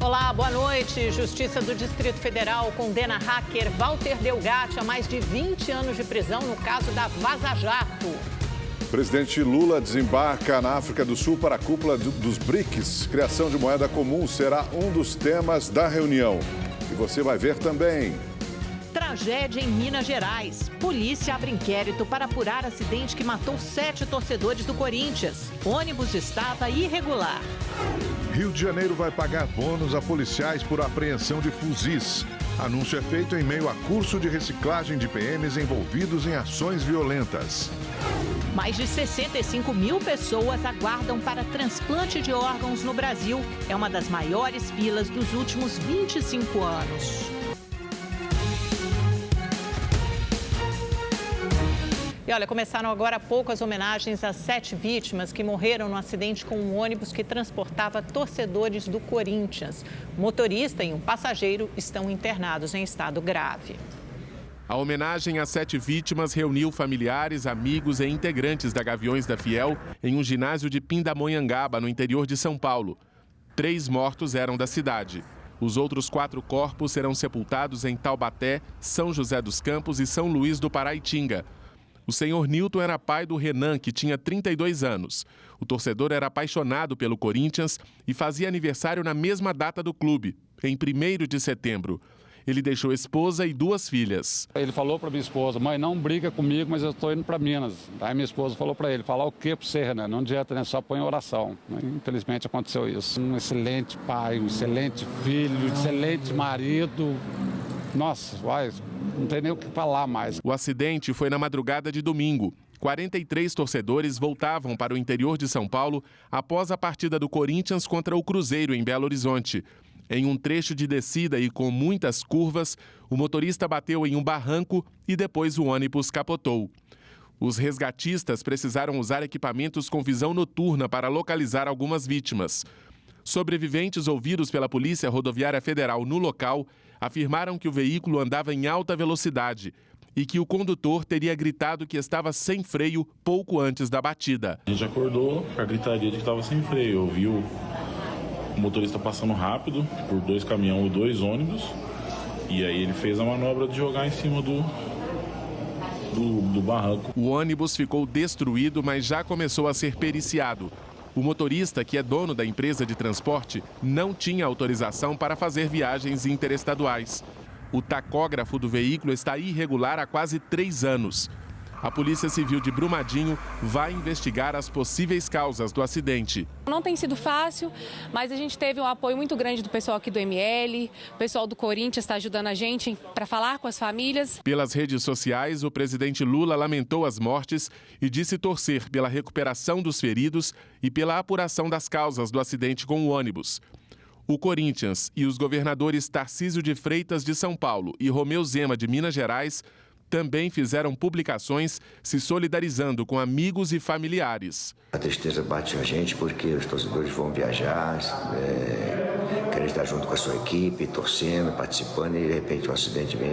Olá, boa noite. Justiça do Distrito Federal condena hacker Walter Delgatti a mais de 20 anos de prisão no caso da Vaza Jato. Presidente Lula desembarca na África do Sul para a cúpula dos BRICS. Criação de moeda comum será um dos temas da reunião. E você vai ver também. Tragédia em Minas Gerais. Polícia abre inquérito para apurar acidente que matou 7 torcedores do Corinthians. Ônibus estava irregular. Rio de Janeiro vai pagar bônus a policiais por apreensão de fuzis. Anúncio é feito em meio a curso de reciclagem de PMs envolvidos em ações violentas. Mais de 65 mil pessoas aguardam para transplante de órgãos no Brasil. É uma das maiores filas dos últimos 25 anos. E olha, começaram agora há pouco as homenagens às 7 vítimas que morreram no acidente com um ônibus que transportava torcedores do Corinthians. O motorista e um passageiro estão internados em estado grave. A homenagem às 7 vítimas reuniu familiares, amigos e integrantes da Gaviões da Fiel em um ginásio de Pindamonhangaba, no interior de São Paulo. 3 mortos eram da cidade. Os outros 4 corpos serão sepultados em Taubaté, São José dos Campos e São Luís do Paraitinga. O senhor Nilton era pai do Renan, que tinha 32 anos. O torcedor era apaixonado pelo Corinthians e fazia aniversário na mesma data do clube, em 1º de setembro. Ele deixou esposa e 2 filhas. Ele falou para minha esposa: mãe, não briga comigo, mas eu estou indo para Minas. Aí minha esposa falou para ele: falar o quê para você, né? Não adianta, né? Só põe oração. Infelizmente aconteceu isso. Um excelente pai, um excelente filho, um excelente marido. Nossa, vai, não tem nem o que falar mais. O acidente foi na madrugada de domingo. 43 torcedores voltavam para o interior de São Paulo após a partida do Corinthians contra o Cruzeiro, em Belo Horizonte. Em um trecho de descida e com muitas curvas, o motorista bateu em um barranco e depois o ônibus capotou. Os resgatistas precisaram usar equipamentos com visão noturna para localizar algumas vítimas. Sobreviventes ouvidos pela Polícia Rodoviária Federal no local afirmaram que o veículo andava em alta velocidade e que o condutor teria gritado que estava sem freio pouco antes da batida. A gente acordou com a gritaria de que estava sem freio. Eu vi o motorista passando rápido por 2 caminhões e 2 ônibus. E aí ele fez a manobra de jogar em cima do barranco. O ônibus ficou destruído, mas já começou a ser periciado. O motorista, que é dono da empresa de transporte, não tinha autorização para fazer viagens interestaduais. O tacógrafo do veículo está irregular há quase 3 anos. A Polícia Civil de Brumadinho vai investigar as possíveis causas do acidente. Não tem sido fácil, mas a gente teve um apoio muito grande do pessoal aqui do ML, o pessoal do Corinthians está ajudando a gente para falar com as famílias. Pelas redes sociais, o presidente Lula lamentou as mortes e disse torcer pela recuperação dos feridos e pela apuração das causas do acidente com o ônibus. O Corinthians e os governadores Tarcísio de Freitas, de São Paulo, e Romeu Zema, de Minas Gerais, também fizeram publicações se solidarizando com amigos e familiares. A tristeza bate a gente porque os torcedores vão viajar, querem estar junto com a sua equipe, torcendo, participando, e de repente um acidente vem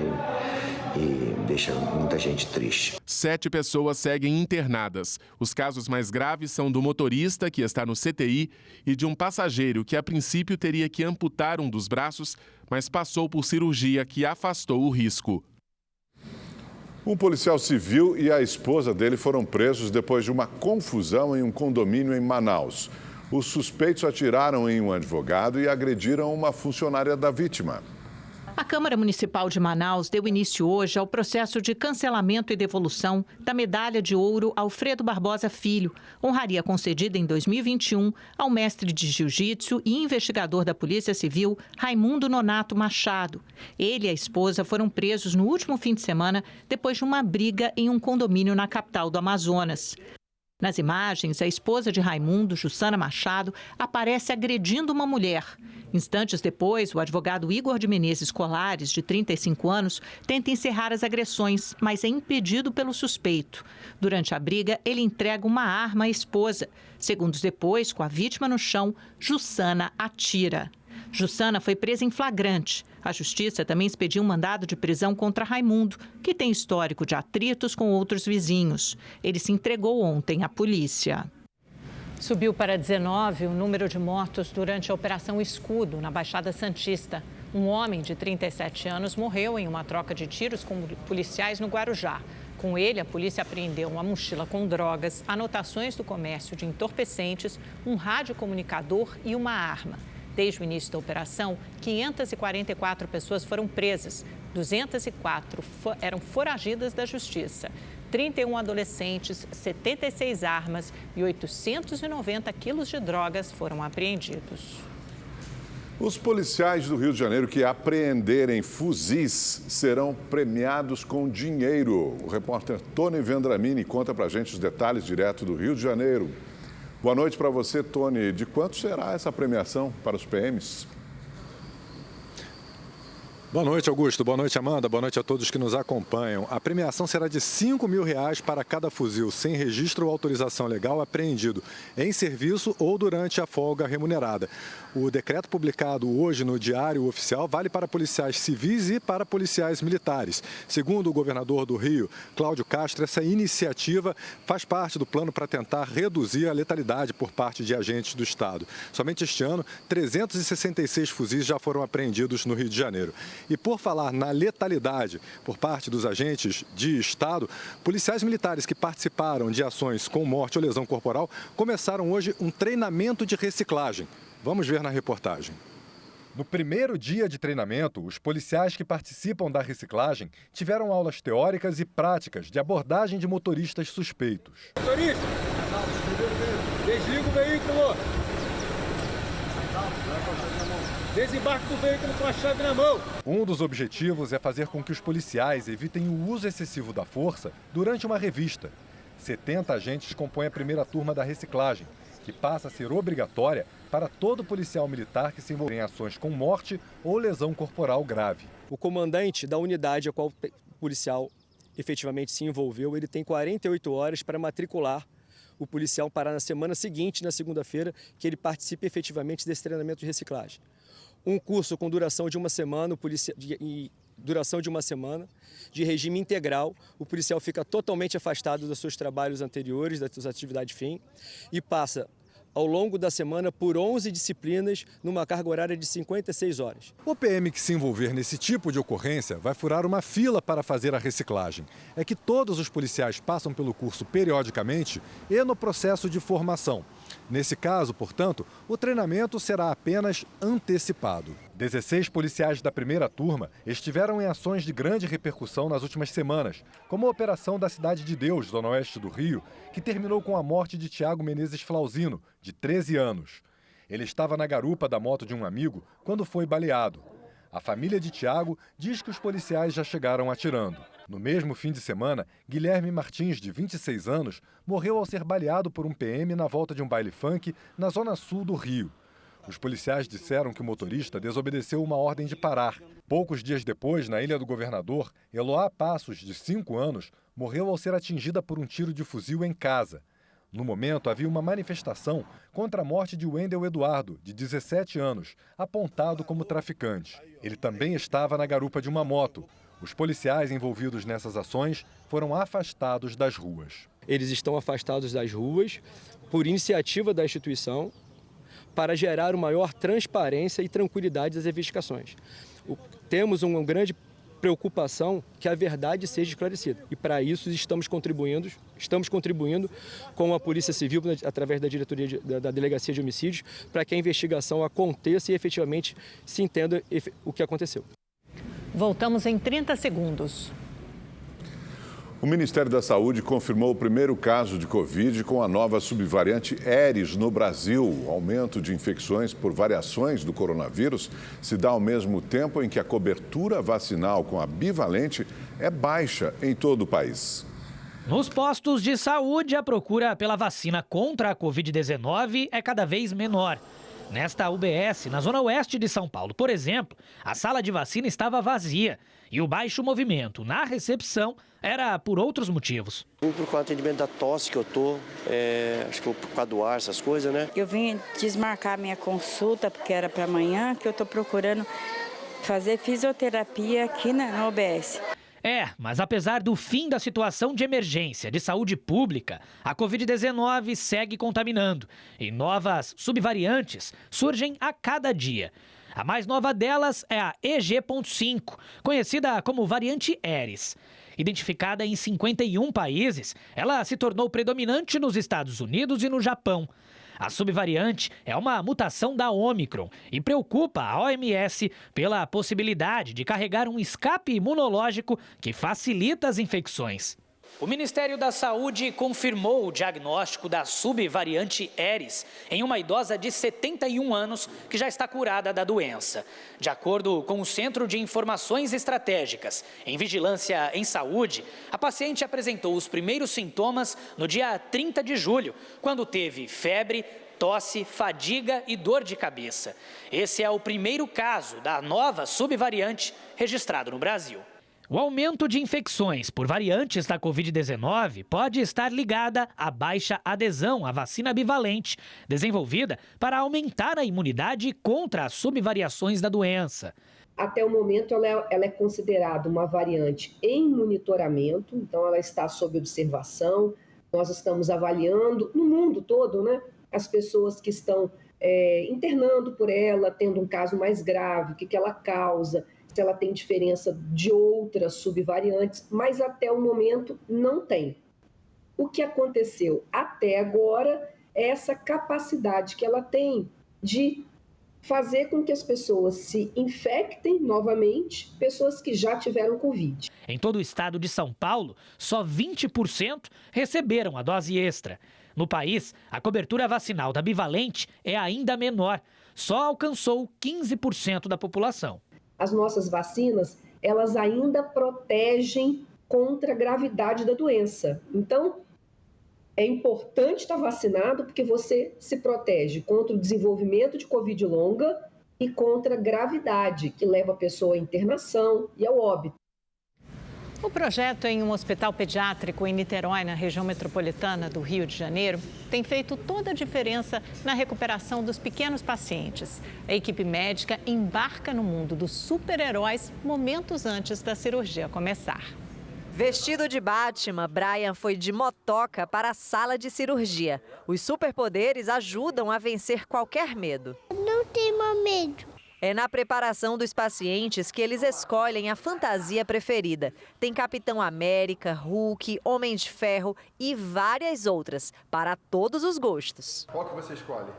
e deixa muita gente triste. 7 pessoas seguem internadas. Os casos mais graves são do motorista, que está no CTI, e de um passageiro que a princípio teria que amputar um dos braços, mas passou por cirurgia que afastou o risco. Um policial civil e a esposa dele foram presos depois de uma confusão em um condomínio em Manaus. Os suspeitos atiraram em um advogado e agrediram uma funcionária da vítima. A Câmara Municipal de Manaus deu início hoje ao processo de cancelamento e devolução da medalha de ouro Alfredo Barbosa Filho, honraria concedida em 2021 ao mestre de jiu-jitsu e investigador da Polícia Civil, Raimundo Nonato Machado. Ele e a esposa foram presos no último fim de semana depois de uma briga em um condomínio na capital do Amazonas. Nas imagens, a esposa de Raimundo, Jussana Machado, aparece agredindo uma mulher. Instantes depois, o advogado Igor de Menezes Colares, de 35 anos, tenta encerrar as agressões, mas é impedido pelo suspeito. Durante a briga, ele entrega uma arma à esposa. Segundos depois, com a vítima no chão, Jussana atira. Jussana foi presa em flagrante. A Justiça também expediu um mandado de prisão contra Raimundo, que tem histórico de atritos com outros vizinhos. Ele se entregou ontem à polícia. Subiu para 19 o número de mortos durante a Operação Escudo, na Baixada Santista. Um homem de 37 anos morreu em uma troca de tiros com policiais no Guarujá. Com ele, a polícia apreendeu uma mochila com drogas, anotações do comércio de entorpecentes, um radiocomunicador e uma arma. Desde o início da operação, 544 pessoas foram presas. 204 eram foragidas da justiça. 31 adolescentes, 76 armas e 890 quilos de drogas foram apreendidos. Os policiais do Rio de Janeiro que apreenderem fuzis serão premiados com dinheiro. O repórter Tony Vendramini conta pra gente os detalhes direto do Rio de Janeiro. Boa noite para você, Tony. De quanto será essa premiação para os PMs? Boa noite, Augusto. Boa noite, Amanda. Boa noite a todos que nos acompanham. A premiação será de R$5 mil para cada fuzil sem registro ou autorização legal apreendido em serviço ou durante a folga remunerada. O decreto publicado hoje no Diário Oficial vale para policiais civis e para policiais militares. Segundo o governador do Rio, Cláudio Castro, essa iniciativa faz parte do plano para tentar reduzir a letalidade por parte de agentes do Estado. Somente este ano, 366 fuzis já foram apreendidos no Rio de Janeiro. E por falar na letalidade por parte dos agentes de Estado, policiais militares que participaram de ações com morte ou lesão corporal começaram hoje um treinamento de reciclagem. Vamos ver na reportagem. No primeiro dia de treinamento, os policiais que participam da reciclagem tiveram aulas teóricas e práticas de abordagem de motoristas suspeitos. Motorista, desliga o veículo. Desembarque do veículo com a chave na mão. Um dos objetivos é fazer com que os policiais evitem o uso excessivo da força durante uma revista. 70 agentes compõem a primeira turma da reciclagem, que passa a ser obrigatória para todo policial militar que se envolver em ações com morte ou lesão corporal grave. O comandante da unidade a qual o policial efetivamente se envolveu, ele tem 48 horas para matricular o policial para na semana seguinte, na segunda-feira, que ele participe efetivamente desse treinamento de reciclagem. Um curso com duração de uma semana, de regime integral, o policial fica totalmente afastado dos seus trabalhos anteriores, das suas atividades fim, e passa ao longo da semana por 11 disciplinas numa carga horária de 56 horas. O PM que se envolver nesse tipo de ocorrência vai furar uma fila para fazer a reciclagem. É que todos os policiais passam pelo curso periodicamente e no processo de formação. Nesse caso, portanto, o treinamento será apenas antecipado. 16 policiais da primeira turma estiveram em ações de grande repercussão nas últimas semanas, como a operação da Cidade de Deus, zona oeste do Rio, que terminou com a morte de Tiago Menezes Flauzino, de 13 anos. Ele estava na garupa da moto de um amigo quando foi baleado. A família de Tiago diz que os policiais já chegaram atirando. No mesmo fim de semana, Guilherme Martins, de 26 anos, morreu ao ser baleado por um PM na volta de um baile funk na zona sul do Rio. Os policiais disseram que o motorista desobedeceu uma ordem de parar. Poucos dias depois, na Ilha do Governador, Eloá Passos, de 5 anos, morreu ao ser atingida por um tiro de fuzil em casa. No momento, havia uma manifestação contra a morte de Wendel Eduardo, de 17 anos, apontado como traficante. Ele também estava na garupa de uma moto. Os policiais envolvidos nessas ações foram afastados das ruas. Eles estão afastados das ruas por iniciativa da instituição para gerar uma maior transparência e tranquilidade das investigações. Temos uma grande preocupação que a verdade seja esclarecida. E para isso estamos contribuindo com a Polícia Civil, através da diretoria da Delegacia de Homicídios, para que a investigação aconteça e efetivamente se entenda o que aconteceu. Voltamos em 30 segundos. O Ministério da Saúde confirmou o primeiro caso de Covid com a nova subvariante Aedes no Brasil. O aumento de infecções por variações do coronavírus se dá ao mesmo tempo em que a cobertura vacinal com a bivalente é baixa em todo o país. Nos postos de saúde, a procura pela vacina contra a Covid-19 é cada vez menor. Nesta UBS, na zona oeste de São Paulo, por exemplo, a sala de vacina estava vazia e o baixo movimento na recepção era por outros motivos. Vim por atendimento da tosse que eu tô, acho que por causa do ar, essas coisas, né? Eu vim desmarcar minha consulta, porque era para amanhã, que eu tô procurando fazer fisioterapia aqui na UBS. Mas apesar do fim da situação de emergência de saúde pública, a Covid-19 segue contaminando e novas subvariantes surgem a cada dia. A mais nova delas é a EG.5, conhecida como variante Aedes. Identificada em 51 países, ela se tornou predominante nos Estados Unidos e no Japão. A subvariante é uma mutação da Ômicron e preocupa a OMS pela possibilidade de carregar um escape imunológico que facilita as infecções. O Ministério da Saúde confirmou o diagnóstico da subvariante Aedes em uma idosa de 71 anos que já está curada da doença. De acordo com o Centro de Informações Estratégicas em Vigilância em Saúde, a paciente apresentou os primeiros sintomas no dia 30 de julho, quando teve febre, tosse, fadiga e dor de cabeça. Esse é o primeiro caso da nova subvariante registrado no Brasil. O aumento de infecções por variantes da Covid-19 pode estar ligada à baixa adesão à vacina bivalente, desenvolvida para aumentar a imunidade contra as subvariações da doença. Até o momento, ela é considerada uma variante em monitoramento, então ela está sob observação. Nós estamos avaliando no mundo todo, né, as pessoas que estão internando por ela, tendo um caso mais grave, o que ela causa, se ela tem diferença de outras subvariantes, mas até o momento não tem. O que aconteceu até agora é essa capacidade que ela tem de fazer com que as pessoas se infectem novamente, pessoas que já tiveram Covid. Em todo o estado de São Paulo, só 20% receberam a dose extra. No país, a cobertura vacinal da bivalente é ainda menor, só alcançou 15% da população. As nossas vacinas, elas ainda protegem contra a gravidade da doença. Então, é importante estar vacinado porque você se protege contra o desenvolvimento de Covid longa e contra a gravidade, que leva a pessoa à internação e ao óbito. O projeto em um hospital pediátrico em Niterói, na região metropolitana do Rio de Janeiro, tem feito toda a diferença na recuperação dos pequenos pacientes. A equipe médica embarca no mundo dos super-heróis momentos antes da cirurgia começar. Vestido de Batman, Brian foi de motoca para a sala de cirurgia. Os superpoderes ajudam a vencer qualquer medo. Não tenho medo. É na preparação dos pacientes que eles escolhem a fantasia preferida. Tem Capitão América, Hulk, Homem de Ferro e várias outras, para todos os gostos. Qual que você escolhe?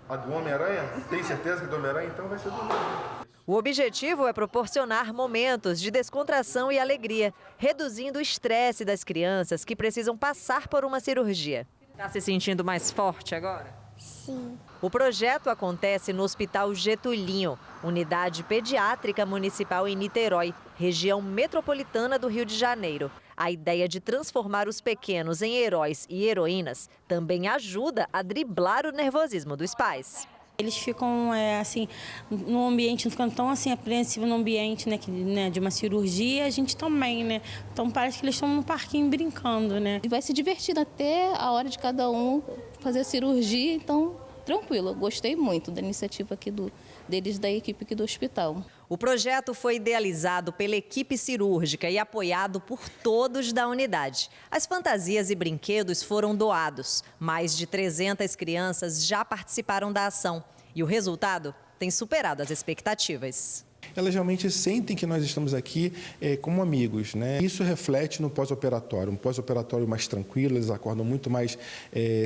A do Homem-Aranha? Tem certeza que é do Homem-Aranha? Então vai ser do Homem-Aranha. O objetivo é proporcionar momentos de descontração e alegria, reduzindo o estresse das crianças que precisam passar por uma cirurgia. Está se sentindo mais forte agora? Sim. O projeto acontece no Hospital Getulinho, unidade pediátrica municipal em Niterói, região metropolitana do Rio de Janeiro. A ideia de transformar os pequenos em heróis e heroínas também ajuda a driblar o nervosismo dos pais. Eles ficam assim, no ambiente, ficando tão assim apreensivos no ambiente, né, de uma cirurgia, a gente também, né? Então parece que eles estão no parquinho brincando, né? Vai se divertir até a hora de cada um fazer a cirurgia, então tranquilo. Eu gostei muito da iniciativa aqui deles, da equipe aqui do hospital. O projeto foi idealizado pela equipe cirúrgica e apoiado por todos da unidade. As fantasias e brinquedos foram doados. Mais de 300 crianças já participaram da ação. E o resultado tem superado as expectativas. Elas realmente sentem que nós estamos aqui como amigos, né? Isso reflete no pós-operatório, um pós-operatório mais tranquilo, eles acordam muito mais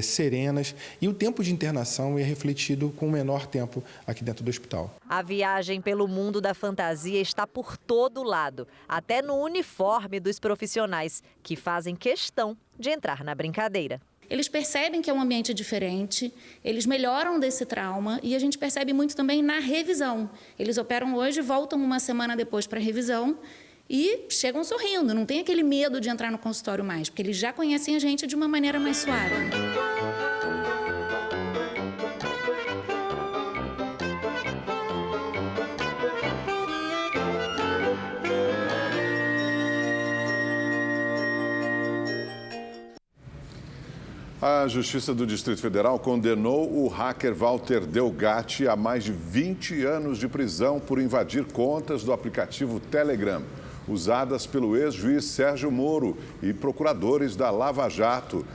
serenas e o tempo de internação é refletido com menor tempo aqui dentro do hospital. A viagem pelo mundo da fantasia está por todo lado, até no uniforme dos profissionais, que fazem questão de entrar na brincadeira. Eles percebem que é um ambiente diferente, eles melhoram desse trauma e a gente percebe muito também na revisão. Eles operam hoje, voltam uma semana depois para a revisão e chegam sorrindo, não tem aquele medo de entrar no consultório mais, porque eles já conhecem a gente de uma maneira mais suave. A Justiça do Distrito Federal condenou o hacker Walter Delgatti a mais de 20 anos de prisão por invadir contas do aplicativo Telegram. usadas pelo ex-juiz Sérgio Moro e procuradores da Lava Jato.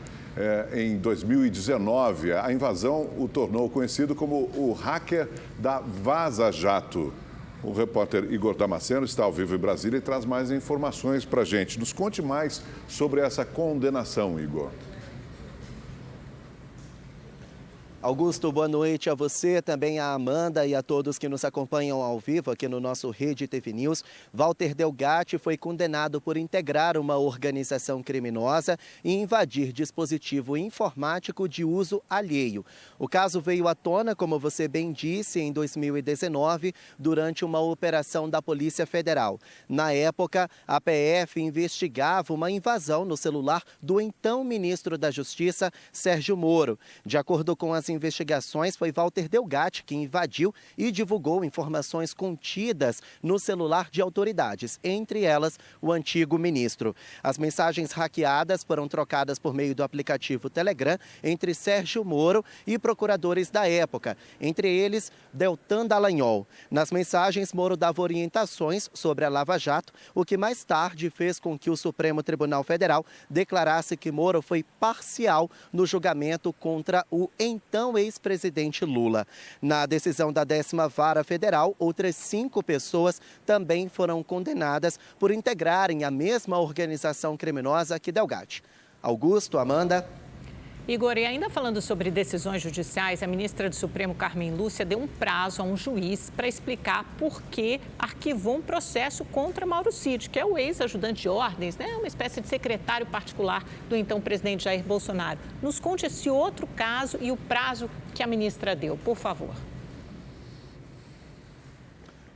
Em 2019, a invasão o tornou conhecido como o hacker da Vaza Jato. O repórter Igor Damasceno está ao vivo em Brasília e traz mais informações para a gente. Nos conte mais sobre essa condenação, Igor. Augusto, boa noite a você, também a Amanda e a todos que nos acompanham ao vivo aqui no nosso Rede TV News. Walter Delgatti foi condenado por integrar uma organização criminosa e invadir dispositivo informático de uso alheio. O caso veio à tona, como você bem disse, em 2019, durante uma operação da Polícia Federal. Na época, a PF investigava uma invasão no celular do então ministro da Justiça, Sérgio Moro. De acordo com as investigações, foi Walter Delgatti que invadiu e divulgou informações contidas no celular de autoridades, entre elas o antigo ministro. As mensagens hackeadas foram trocadas por meio do aplicativo Telegram entre Sérgio Moro e procuradores da época, entre eles Deltan Dallagnol. Nas mensagens, Moro dava orientações sobre a Lava Jato, o que mais tarde fez com que o Supremo Tribunal Federal declarasse que Moro foi parcial no julgamento contra o então ex-presidente Lula. Na decisão da 10ª Vara Federal, outras 5 pessoas também foram condenadas por integrarem a mesma organização criminosa que Delgatti. Augusto, Amanda. Igor, e ainda falando sobre decisões judiciais, a ministra do Supremo, Carmen Lúcia, deu um prazo a um juiz para explicar por que arquivou um processo contra Mauro Cid, que é o ex-ajudante de ordens, né? Uma espécie de secretário particular do então presidente Jair Bolsonaro. Nos conte esse outro caso e o prazo que a ministra deu, por favor.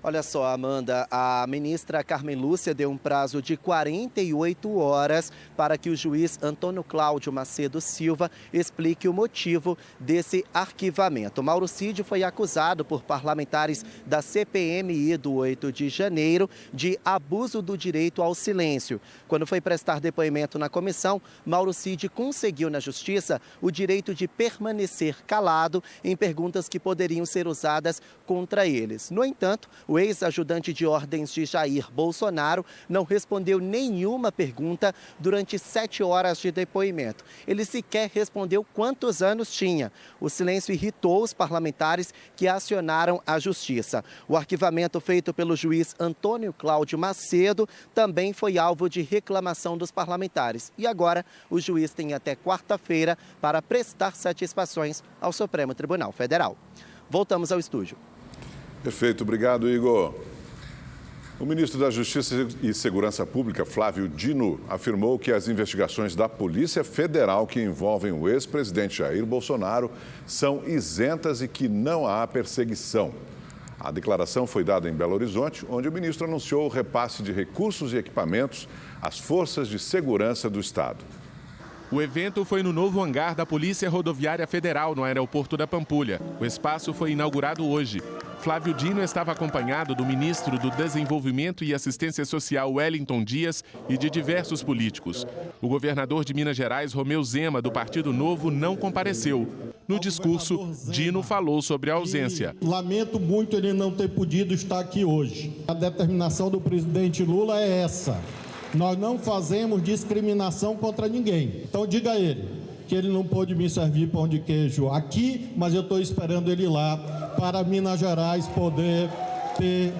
Olha só, Amanda, a ministra Carmen Lúcia deu um prazo de 48 horas para que o juiz Antônio Cláudio Macedo Silva explique o motivo desse arquivamento. Mauro Cid foi acusado por parlamentares da CPMI do 8 de janeiro de abuso do direito ao silêncio. Quando foi prestar depoimento na comissão, Mauro Cid conseguiu na justiça o direito de permanecer calado em perguntas que poderiam ser usadas contra eles. No entanto, o ex-ajudante de ordens de Jair Bolsonaro não respondeu nenhuma pergunta durante 7 horas de depoimento. Ele sequer respondeu quantos anos tinha. O silêncio irritou os parlamentares que acionaram a justiça. O arquivamento feito pelo juiz Antônio Cláudio Macedo também foi alvo de reclamação dos parlamentares. E agora o juiz tem até quarta-feira para prestar satisfações ao Supremo Tribunal Federal. Voltamos ao estúdio. Perfeito, obrigado, Igor. O ministro da Justiça e Segurança Pública, Flávio Dino, afirmou que as investigações da Polícia Federal que envolvem o ex-presidente Jair Bolsonaro são isentas e que não há perseguição. A declaração foi dada em Belo Horizonte, onde o ministro anunciou o repasse de recursos e equipamentos às forças de segurança do Estado. O evento foi no novo hangar da Polícia Rodoviária Federal, no aeroporto da Pampulha. O espaço foi inaugurado hoje. Flávio Dino estava acompanhado do ministro do Desenvolvimento e Assistência Social, Wellington Dias, e de diversos políticos. O governador de Minas Gerais, Romeu Zema, do Partido Novo, não compareceu. No discurso, Dino falou sobre a ausência. Lamento muito ele não ter podido estar aqui hoje. A determinação do presidente Lula é essa. Nós não fazemos discriminação contra ninguém. Então diga a ele que ele não pôde me servir pão de queijo aqui, mas eu estou esperando ele lá para Minas Gerais poder ter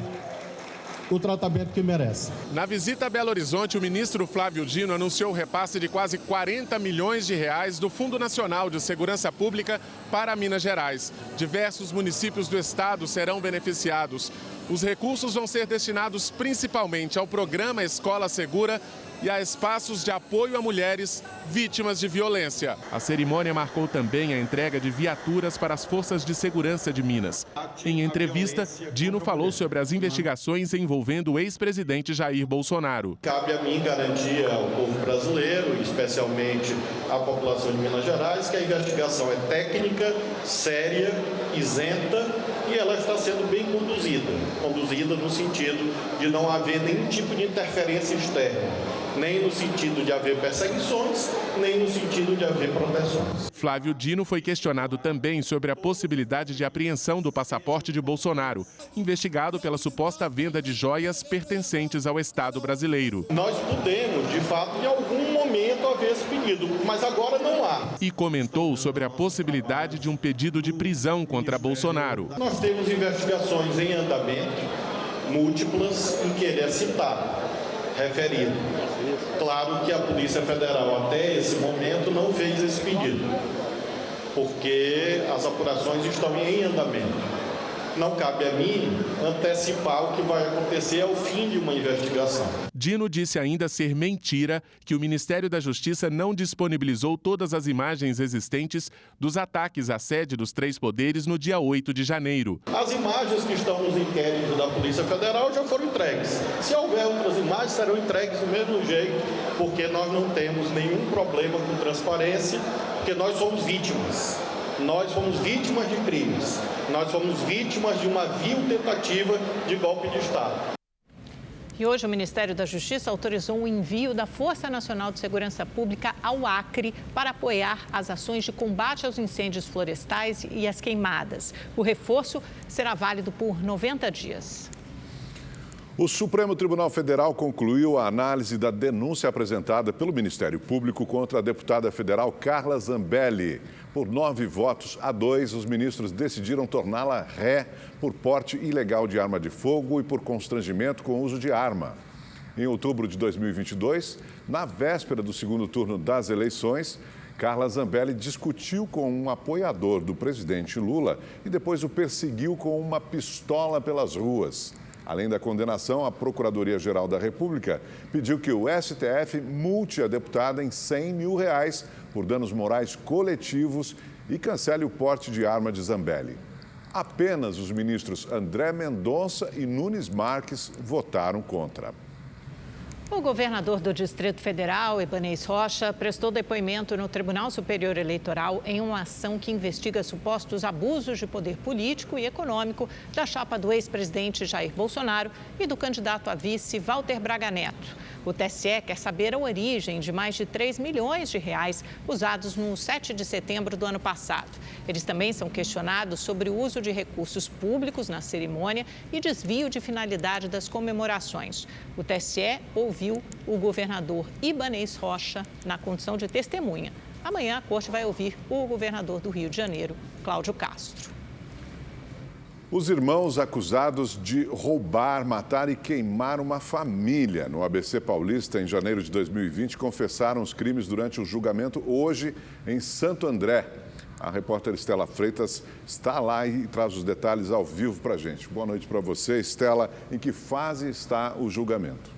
o tratamento que merece. Na visita a Belo Horizonte, o ministro Flávio Dino anunciou o repasse de quase 40 milhões de reais do Fundo Nacional de Segurança Pública para Minas Gerais. Diversos municípios do estado serão beneficiados. Os recursos vão ser destinados principalmente ao programa Escola Segura e a espaços de apoio a mulheres vítimas de violência. A cerimônia marcou também a entrega de viaturas para as forças de segurança de Minas. Em entrevista, Dino falou sobre as investigações envolvendo o ex-presidente Jair Bolsonaro. Cabe a mim garantir ao povo brasileiro, especialmente à população de Minas Gerais, que a investigação é técnica, séria, isenta e ela está sendo bem conduzida no sentido de não haver nenhum tipo de interferência externa. nem no sentido de haver perseguições, nem no sentido de haver proteções. Flávio Dino foi questionado também sobre a possibilidade de apreensão do passaporte de Bolsonaro, investigado pela suposta venda de joias pertencentes ao Estado brasileiro. Nós podemos, de fato, em algum momento haver esse pedido, mas agora não há. E comentou sobre a possibilidade de um pedido de prisão contra Bolsonaro. Nós temos investigações em andamento, múltiplas, em que ele é citado, referido. Claro que a Polícia Federal, até esse momento, não fez esse pedido, porque as apurações estão em andamento. Não cabe a mim antecipar o que vai acontecer ao fim de uma investigação. Dino disse ainda ser mentira que o Ministério da Justiça não disponibilizou todas as imagens existentes dos ataques à sede dos três poderes no dia 8 de janeiro. As imagens que estão nos inquéritos da Polícia Federal já foram entregues. Se houver outras imagens, serão entregues do mesmo jeito, porque nós não temos nenhum problema com transparência, porque nós somos vítimas. Nós fomos vítimas de crimes. Nós fomos vítimas de uma vil tentativa de golpe de Estado. E hoje o Ministério da Justiça autorizou o envio da Força Nacional de Segurança Pública ao Acre para apoiar as ações de combate aos incêndios florestais e às queimadas. O reforço será válido por 90 dias. O Supremo Tribunal Federal concluiu a análise da denúncia apresentada pelo Ministério Público contra a deputada federal Carla Zambelli. Por 9 votos a 2, os ministros decidiram torná-la ré por porte ilegal de arma de fogo e por constrangimento com o uso de arma. Em outubro de 2022, na véspera do segundo turno das eleições, Carla Zambelli discutiu com um apoiador do presidente Lula e depois o perseguiu com uma pistola pelas ruas. Além da condenação, a Procuradoria-Geral da República pediu que o STF multe a deputada em R$100 mil por danos morais coletivos e cancele o porte de arma de Zambelli. Apenas os ministros André Mendonça e Nunes Marques votaram contra. O governador do Distrito Federal, Ebanez Rocha, prestou depoimento no Tribunal Superior Eleitoral em uma ação que investiga supostos abusos de poder político e econômico da chapa do ex-presidente Jair Bolsonaro e do candidato a vice Walter Braga Neto. O TSE quer saber a origem de mais de R$3 milhões usados no 7 de setembro do ano passado. Eles também são questionados sobre o uso de recursos públicos na cerimônia e desvio de finalidade das comemorações. O TSE ouviu o governador Ebanez Rocha na condição de testemunha. Amanhã a corte vai ouvir o governador do Rio de Janeiro, Cláudio Castro. Os irmãos acusados de roubar, matar e queimar uma família no ABC Paulista em janeiro de 2020 confessaram os crimes durante o julgamento hoje em Santo André. A repórter Estela Freitas está lá e traz os detalhes ao vivo para a gente. Boa noite para você, Estela. Em que fase está o julgamento?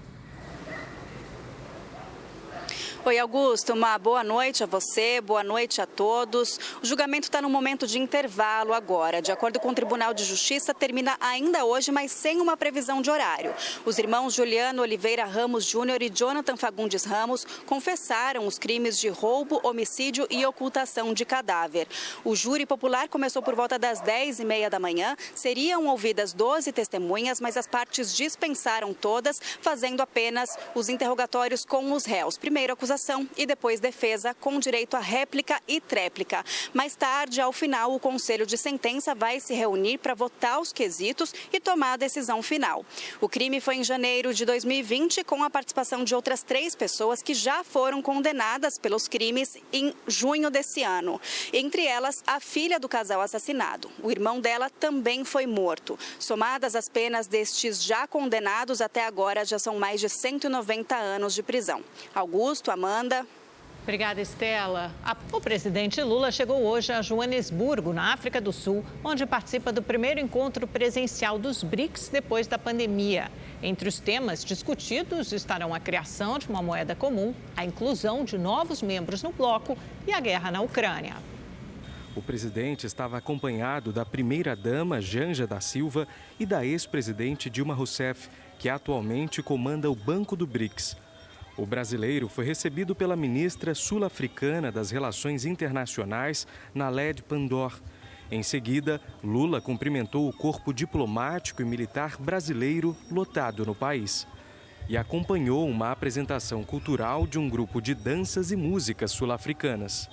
Oi, Augusto, uma boa noite a você, boa noite a todos. O julgamento está no momento de intervalo agora. De acordo com o Tribunal de Justiça, termina ainda hoje, mas sem uma previsão de horário. Os irmãos Juliano Oliveira Ramos Júnior e Jonathan Fagundes Ramos confessaram os crimes de roubo, homicídio e ocultação de cadáver. O júri popular começou por volta das 10h30 da manhã. Seriam ouvidas 12 testemunhas, mas as partes dispensaram todas, fazendo apenas os interrogatórios com os réus. Primeiro acusação e depois defesa, com direito à réplica e tréplica. Mais tarde, ao final, o Conselho de Sentença vai se reunir para votar os quesitos e tomar a decisão final. O crime foi em janeiro de 2020, com a participação de outras 3 pessoas que já foram condenadas pelos crimes em junho desse ano. Entre elas, a filha do casal assassinado. O irmão dela também foi morto. Somadas as penas destes já condenados, até agora já são mais de 190 anos de prisão. Augusto, Amanda. Obrigada, Estela. O presidente Lula chegou hoje a Joanesburgo, na África do Sul, onde participa do primeiro encontro presencial dos BRICS depois da pandemia. Entre os temas discutidos estarão a criação de uma moeda comum, a inclusão de novos membros no bloco e a guerra na Ucrânia. O presidente estava acompanhado da primeira-dama Janja da Silva e da ex-presidente Dilma Rousseff, que atualmente comanda o Banco do BRICS. O brasileiro foi recebido pela ministra sul-africana das Relações Internacionais, Naledi Pandor. Em seguida, Lula cumprimentou o corpo diplomático e militar brasileiro lotado no país. e acompanhou uma apresentação cultural de um grupo de danças e músicas sul-africanas.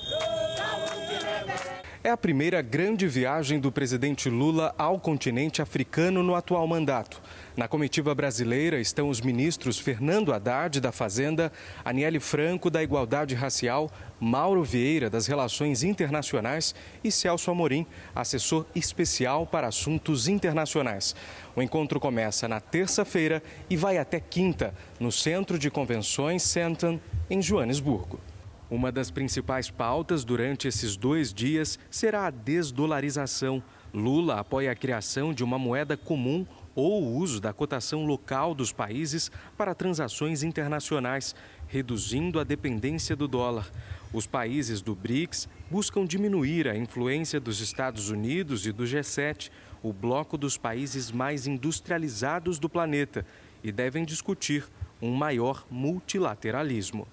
É a primeira grande viagem do presidente Lula ao continente africano no atual mandato. Na comitiva brasileira estão os ministros Fernando Haddad, da Fazenda, Aniele Franco, da Igualdade Racial, Mauro Vieira, das Relações Internacionais e Celso Amorim, assessor especial para assuntos internacionais. O encontro começa na terça-feira e vai até quinta, no Centro de Convenções Sandton, em Joanesburgo. Uma das principais pautas durante esses 2 dias será a desdolarização. Lula apoia a criação de uma moeda comum ou o uso da cotação local dos países para transações internacionais, reduzindo a dependência do dólar. Os países do BRICS buscam diminuir a influência dos Estados Unidos e do G7, o bloco dos países mais industrializados do planeta, e devem discutir um maior multilateralismo.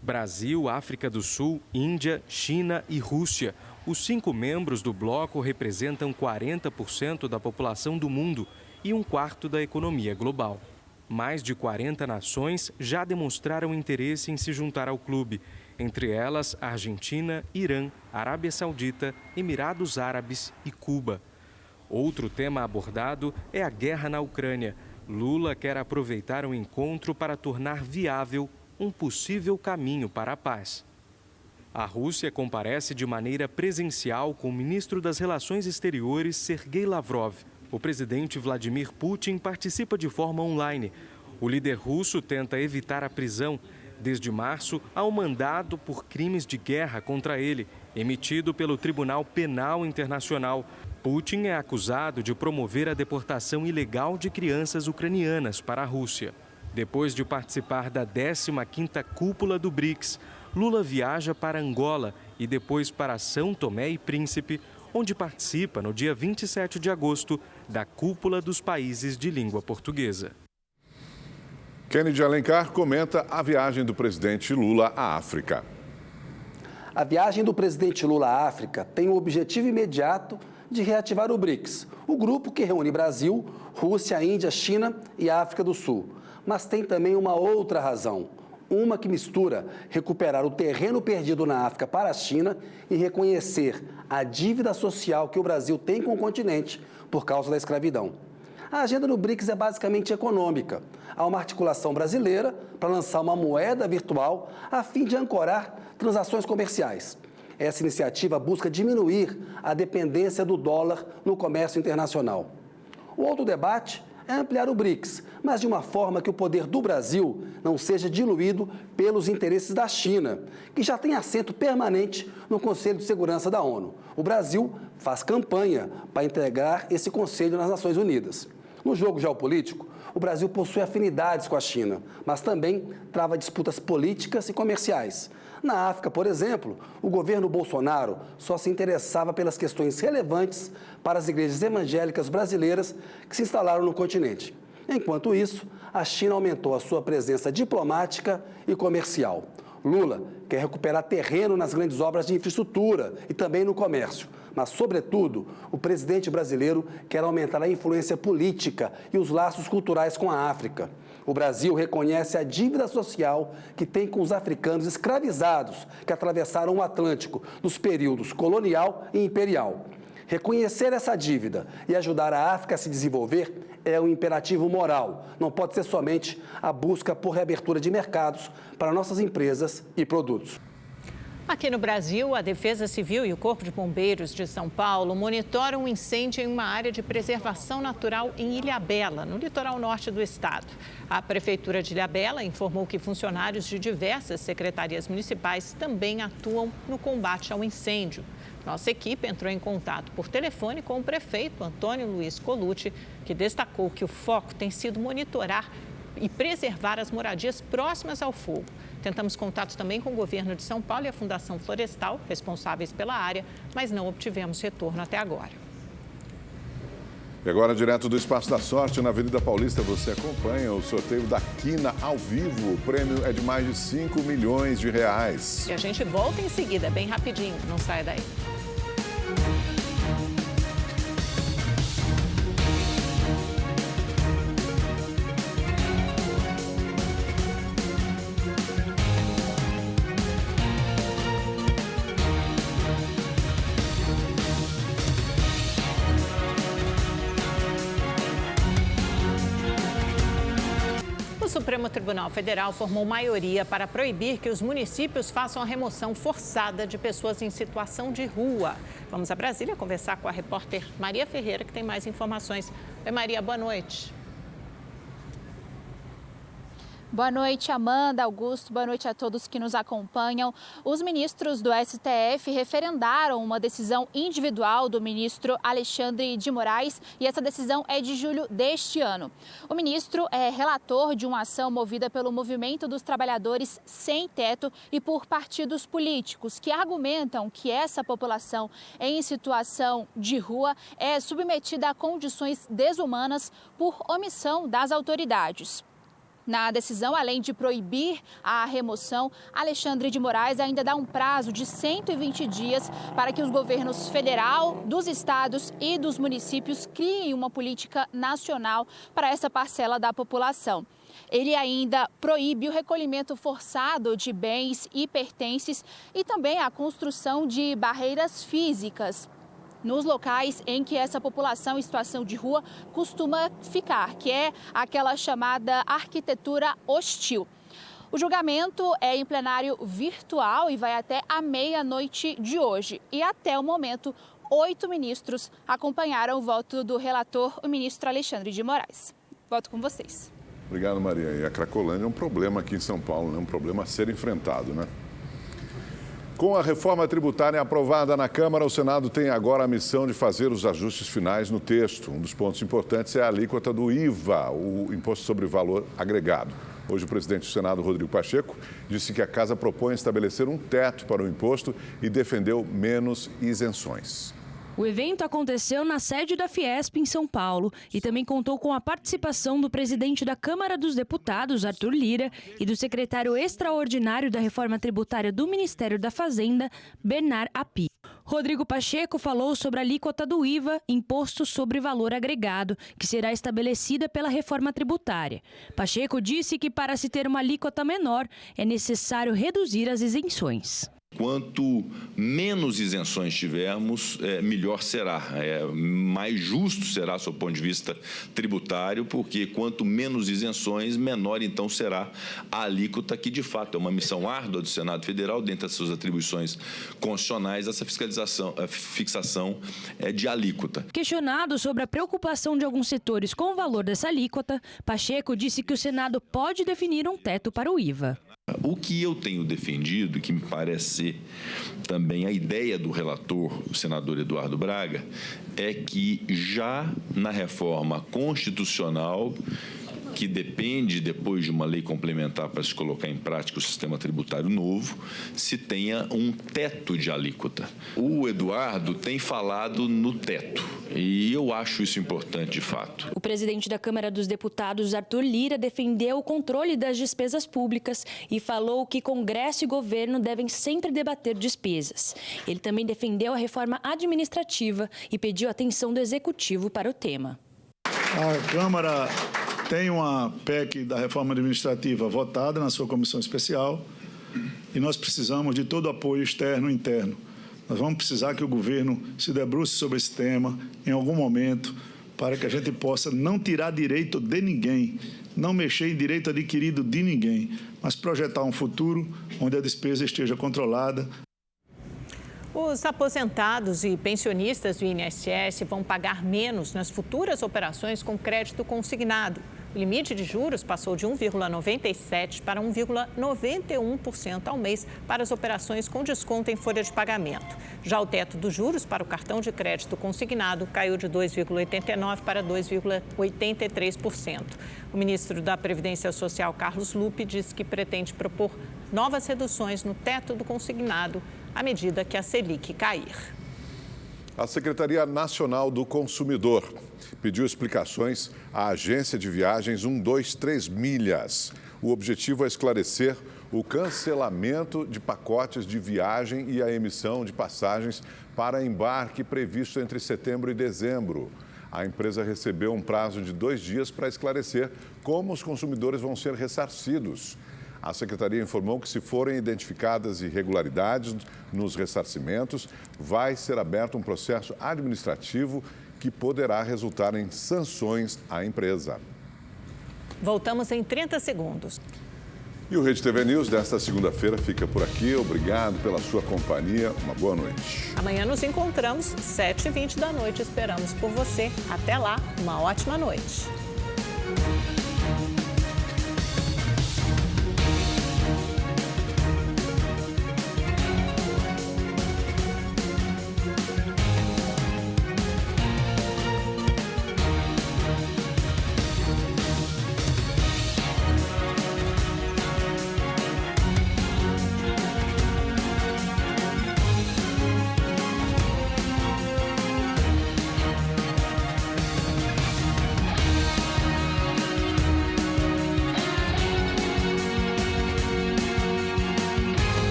Brasil, África do Sul, Índia, China e Rússia. Os 5 membros do bloco representam 40% da população do mundo e 1/4 da economia global. Mais de 40 nações já demonstraram interesse em se juntar ao clube, entre elas Argentina, Irã, Arábia Saudita, Emirados Árabes e Cuba. Outro tema abordado é a guerra na Ucrânia. Lula quer aproveitar o encontro para tornar viável um possível caminho para a paz. A Rússia comparece de maneira presencial com o ministro das Relações Exteriores, Sergei Lavrov. O presidente Vladimir Putin participa de forma online. O líder russo tenta evitar a prisão. Desde março, há um mandado por crimes de guerra contra ele, emitido pelo Tribunal Penal Internacional. Putin é acusado de promover a deportação ilegal de crianças ucranianas para a Rússia. Depois de participar da 15ª cúpula do BRICS, Lula viaja para Angola e depois para São Tomé e Príncipe, onde participa no dia 27 de agosto da cúpula dos países de língua portuguesa. Kennedy Alencar comenta a viagem do presidente Lula à África. A viagem do presidente Lula à África tem o objetivo imediato de reativar o BRICS, o grupo que reúne Brasil, Rússia, Índia, China e África do Sul. Mas tem também uma outra razão, uma que mistura recuperar o terreno perdido na África para a China e reconhecer a dívida social que o Brasil tem com o continente por causa da escravidão. A agenda do BRICS é basicamente econômica. Há uma articulação brasileira para lançar uma moeda virtual a fim de ancorar transações comerciais. Essa iniciativa busca diminuir a dependência do dólar no comércio internacional. O outro debate é ampliar o BRICS, mas de uma forma que o poder do Brasil não seja diluído pelos interesses da China, que já tem assento permanente no Conselho de Segurança da ONU. O Brasil faz campanha para integrar esse conselho nas Nações Unidas. No jogo geopolítico, o Brasil possui afinidades com a China, mas também trava disputas políticas e comerciais. Na África, por exemplo, o governo Bolsonaro só se interessava pelas questões relevantes para as igrejas evangélicas brasileiras que se instalaram no continente. Enquanto isso, a China aumentou a sua presença diplomática e comercial. Lula quer recuperar terreno nas grandes obras de infraestrutura e também no comércio. Mas, sobretudo, o presidente brasileiro quer aumentar a influência política e os laços culturais com a África. O Brasil reconhece a dívida social que tem com os africanos escravizados que atravessaram o Atlântico nos períodos colonial e imperial. Reconhecer essa dívida e ajudar a África a se desenvolver é um imperativo moral. Não pode ser somente a busca por reabertura de mercados para nossas empresas e produtos. Aqui no Brasil, a Defesa Civil e o Corpo de Bombeiros de São Paulo monitoram um incêndio em uma área de preservação natural em Ilhabela, no litoral norte do estado. A Prefeitura de Ilhabela informou que funcionários de diversas secretarias municipais também atuam no combate ao incêndio. Nossa equipe entrou em contato por telefone com o prefeito Antônio Luiz Colucci, que destacou que o foco tem sido monitorar e preservar as moradias próximas ao fogo. Tentamos contato também com o governo de São Paulo e a Fundação Florestal, responsáveis pela área, mas não obtivemos retorno até agora. E agora, direto do Espaço da Sorte, na Avenida Paulista, você acompanha o sorteio da Quina ao vivo. O prêmio é de mais de 5 milhões de reais. E a gente volta em seguida, bem rapidinho, não saia daí. O Supremo Tribunal Federal formou maioria para proibir que os municípios façam a remoção forçada de pessoas em situação de rua. Vamos a Brasília conversar com a repórter Maria Ferreira, que tem mais informações. Oi, Maria, boa noite. Boa noite, Amanda, Augusto, boa noite a todos que nos acompanham. Os ministros do STF referendaram uma decisão individual do ministro Alexandre de Moraes e essa decisão é de julho deste ano. O ministro é relator de uma ação movida pelo Movimento dos Trabalhadores Sem Teto e por partidos políticos que argumentam que essa população em situação de rua é submetida a condições desumanas por omissão das autoridades. Na decisão, além de proibir a remoção, Alexandre de Moraes ainda dá um prazo de 120 dias para que os governos federal, dos estados e dos municípios criem uma política nacional para essa parcela da população. Ele ainda proíbe o recolhimento forçado de bens e pertences e também a construção de barreiras físicas nos locais em que essa população em situação de rua costuma ficar, que é aquela chamada arquitetura hostil. O julgamento é em plenário virtual e vai até a meia-noite de hoje. E até o momento, 8 ministros acompanharam o voto do relator, o ministro Alexandre de Moraes. Volto com vocês. Obrigado, Maria. E a Cracolândia é um problema aqui em São Paulo, né? Um problema a ser enfrentado, né? Com a reforma tributária aprovada na Câmara, o Senado tem agora a missão de fazer os ajustes finais no texto. Um dos pontos importantes é a alíquota do IVA, o Imposto sobre Valor Agregado. Hoje, o presidente do Senado, Rodrigo Pacheco, disse que a casa propõe estabelecer um teto para o imposto e defendeu menos isenções. O evento aconteceu na sede da Fiesp, em São Paulo, e também contou com a participação do presidente da Câmara dos Deputados, Arthur Lira, e do secretário extraordinário da Reforma Tributária do Ministério da Fazenda, Bernard Api. Rodrigo Pacheco falou sobre a alíquota do IVA, Imposto sobre Valor Agregado, que será estabelecida pela reforma tributária. Pacheco disse que para se ter uma alíquota menor, é necessário reduzir as isenções. Quanto menos isenções tivermos, melhor será. Mais justo será, do ponto de vista tributário, porque quanto menos isenções, menor então será a alíquota, que de fato é uma missão árdua do Senado Federal, dentre as suas atribuições constitucionais, essa fiscalização, a fixação de alíquota. Questionado sobre a preocupação de alguns setores com o valor dessa alíquota, Pacheco disse que o Senado pode definir um teto para o IVA. O que eu tenho defendido, que me parece ser também a ideia do relator, o senador Eduardo Braga, é que já na reforma constitucional, que depende depois de uma lei complementar para se colocar em prática o sistema tributário novo, se tenha um teto de alíquota. O Eduardo tem falado no teto e eu acho isso importante de fato. O presidente da Câmara dos Deputados, Arthur Lira, defendeu o controle das despesas públicas e falou que Congresso e governo devem sempre debater despesas. Ele também defendeu a reforma administrativa e pediu atenção do Executivo para o tema. A Câmara tem uma PEC da reforma administrativa votada na sua comissão especial e nós precisamos de todo o apoio externo e interno. Nós vamos precisar que o governo se debruce sobre esse tema em algum momento para que a gente possa não tirar direito de ninguém, não mexer em direito adquirido de ninguém, mas projetar um futuro onde a despesa esteja controlada. Os aposentados e pensionistas do INSS vão pagar menos nas futuras operações com crédito consignado. O limite de juros passou de 1,97% para 1,91% ao mês para as operações com desconto em folha de pagamento. Já o teto dos juros para o cartão de crédito consignado caiu de 2,89% para 2,83%. O ministro da Previdência Social, Carlos Lupe, disse que pretende propor novas reduções no teto do consignado à medida que a Selic cair. A Secretaria Nacional do Consumidor pediu explicações à agência de viagens 123 Milhas. O objetivo é esclarecer o cancelamento de pacotes de viagem e a emissão de passagens para embarque previsto entre setembro e dezembro. A empresa recebeu um prazo de 2 dias para esclarecer como os consumidores vão ser ressarcidos. A Secretaria informou que, se forem identificadas irregularidades nos ressarcimentos, vai ser aberto um processo administrativo que poderá resultar em sanções à empresa. Voltamos em 30 segundos. E o Rede TV News desta segunda-feira fica por aqui. Obrigado pela sua companhia. Uma boa noite. Amanhã nos encontramos, 7h20 da noite. Esperamos por você. Até lá, uma ótima noite.